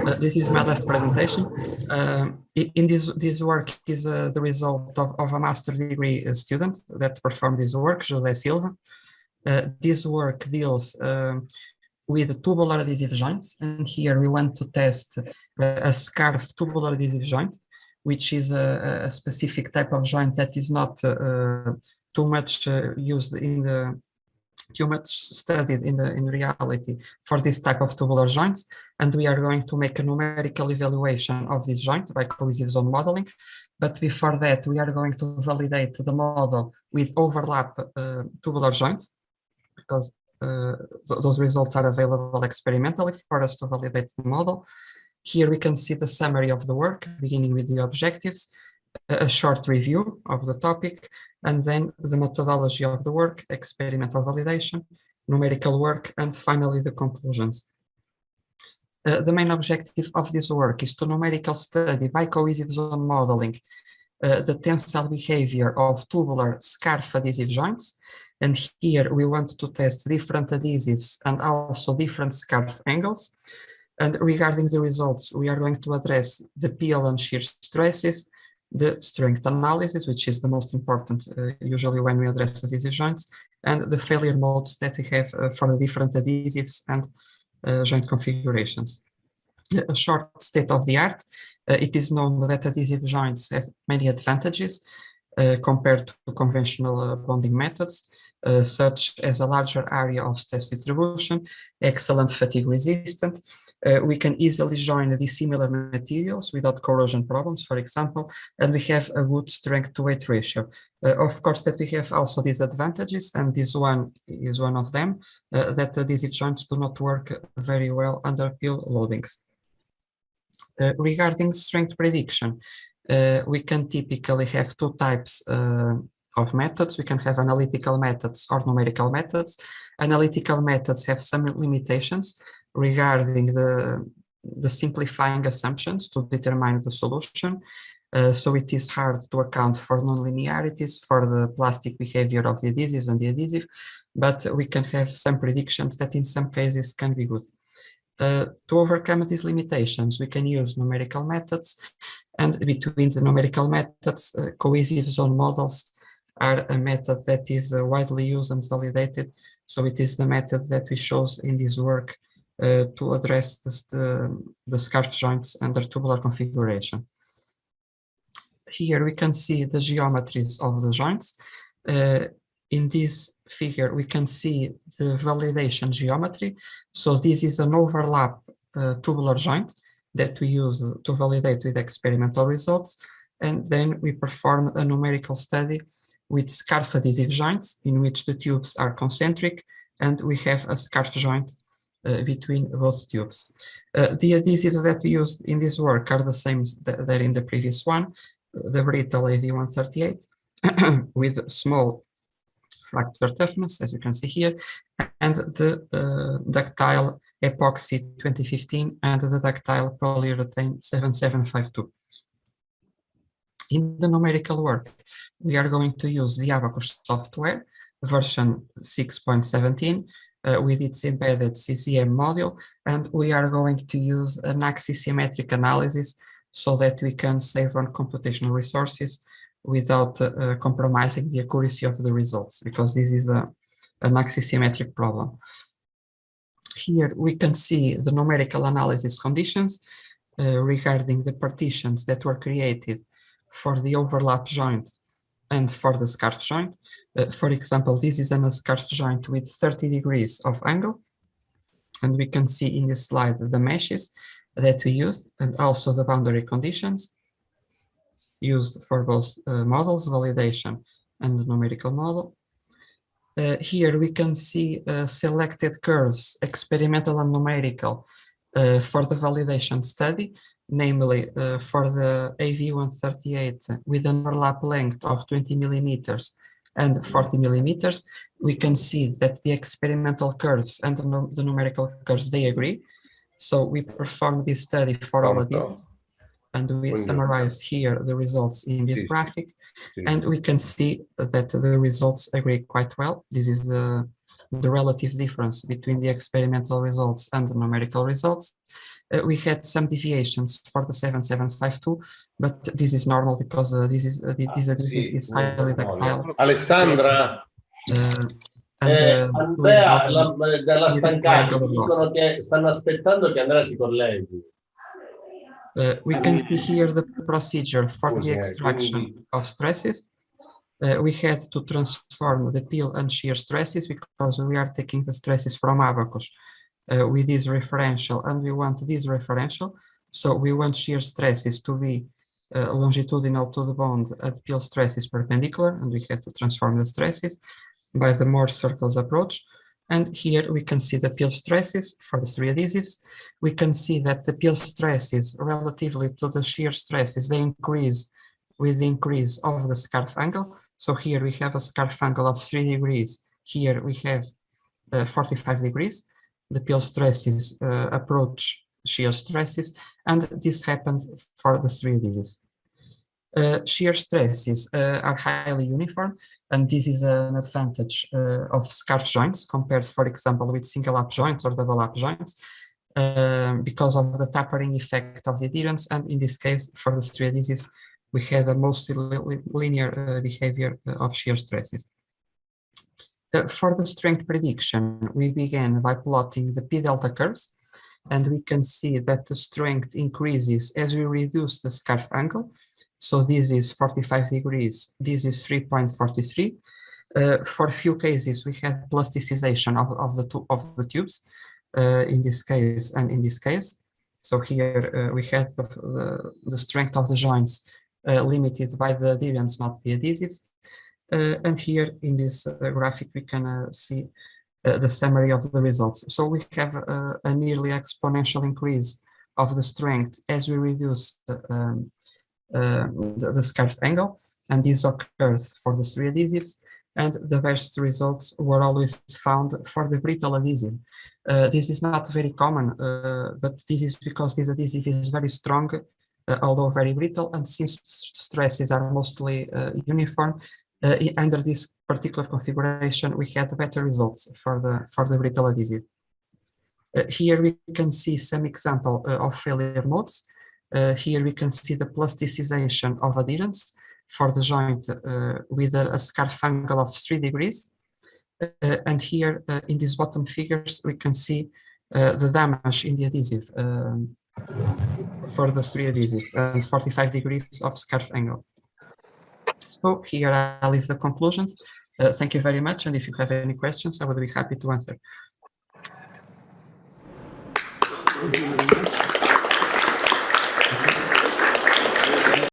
This is my last presentation. In this work is the result of a master's degree student that performed this work, José Silva. This work deals with tubular adhesive joints, and here we want to test a scarf tubular adhesive joint, which is a specific type of joint that is not too much used in the too much studied in reality for this type of tubular joints, and we are going to make a numerical evaluation of this joint by cohesive zone modeling. But before that, we are going to validate the model with overlap tubular joints, because those results are available experimentally for us to validate the model. Here we can see the summary of the work, beginning with the objectives, a short review of the topic, and then the methodology of the work, experimental validation, numerical work, and finally the conclusions. The main objective of this work is to numerical study by cohesive zone modeling the tensile behavior of tubular scarf adhesive joints. And here we want to test different adhesives and also different scarf angles. And regarding the results, we are going to address the peel and shear stresses, the strength analysis, which is the most important usually when we address adhesive joints, and the failure modes that we have for the different adhesives and joint configurations. A short state of the art. It is known that adhesive joints have many advantages compared to conventional bonding methods, such as a larger area of stress distribution, excellent fatigue resistant. We can easily join dissimilar materials without corrosion problems, for example, and we have a good strength to weight ratio. Of course, that we have also disadvantages, and this one is one of them, that adhesive joints do not work very well under peel loadings. Regarding strength prediction, we can typically have two types of methods. We can have analytical methods or numerical methods. Analytical methods have some limitations regarding the simplifying assumptions to determine the solution. So it is hard to account for nonlinearities for the plastic behavior of the adhesives and the adhesive, but we can have some predictions that in some cases can be good. To overcome these limitations, we can use numerical methods, and between the numerical methods, cohesive zone models are a method that is widely used and validated. So it is the method that we chose in this work to address the scarf joints under tubular configuration. Here we can see the geometries of the joints. In this figure, we can see the validation geometry. So this is an overlap tubular joint that we use to validate with experimental results. And then we perform a numerical study with scarf adhesive joints in which the tubes are concentric, and we have a scarf joint between both tubes. The adhesives that we used in this work are the same that in the previous one, the brittle AV138 with small fracture toughness, as you can see here, and the ductile epoxy 2015 and the ductile polyurethane 7752. In the numerical work, we are going to use the Abacus software version 6.17 with its embedded CCM module, and we are going to use an axisymmetric analysis so that we can save on computational resources without compromising the accuracy of the results, because this is an axisymmetric problem. Here we can see the numerical analysis conditions regarding the partitions that were created for the overlap joint and for the scarf joint. For example, this is a scarf joint with 30 degrees of angle, and we can see in this slide the meshes that we used and also the boundary conditions used for both models, validation and the numerical model. Here we can see selected curves, experimental and numerical, for the validation study, namely for the AV138 with an overlap length of 20 millimeters and 40 millimeters. We can see that the experimental curves and the numerical curves, they agree. So we performed this study for all of these, and we summarize here the results in this graphic, and we can see that the results agree quite well. This is the relative difference between the experimental results and the numerical results. we had some deviations for the 7752, but this is normal because this adhesive is highly ductile. Alessandra, Andrea dalla Stancati dicono che stanno aspettando che Andrea si colleghi. We can see here the procedure for the extraction of stresses. We had to transform the peel and shear stresses because we are taking the stresses from abacus with this referential, and we want this referential. So we want shear stresses to be longitudinal to the bond and peel stresses perpendicular, and we had to transform the stresses by the Morse circles approach. And here we can see the peel stresses for the 3 adhesives. We can see that the peel stresses relatively to the shear stresses, they increase with the increase of the scarf angle. So here we have a scarf angle of 3 degrees. Here we have 45 degrees. The peel stresses approach shear stresses, and this happened for the 3 adhesives. Shear stresses are highly uniform, and this is an advantage of scarf joints compared, for example, with single up joints or double up joints, because of the tapering effect of the adherence. And in this case, for the 3 adhesives, we had a mostly linear behavior of shear stresses. For the strength prediction, we began by plotting the P delta curves, and we can see that the strength increases as we reduce the scarf angle. So this is 45 degrees, this is 3.43. For a few cases, we had plasticization of the tubes, in this case and in this case. So here we had the strength of the joints limited by the adherents, not the adhesives. And here in this graphic, we can see the summary of the results. So we have a nearly exponential increase of the strength as we reduce the scarf angle, and this occurred for the 3 adhesives, and the best results were always found for the brittle adhesive. This is not very common, but this is because this adhesive is very strong, although very brittle, and since stresses are mostly uniform, under this particular configuration, we had better results for the brittle adhesive. Here we can see some example of failure modes. Here we can see the plasticization of adherence for the joint with a scarf angle of 3 degrees. And here in these bottom figures, we can see the damage in the adhesive for the 3 adhesives and 45 degrees of scarf angle. So here I leave the conclusions. Thank you very much. And if you have any questions, I would be happy to answer.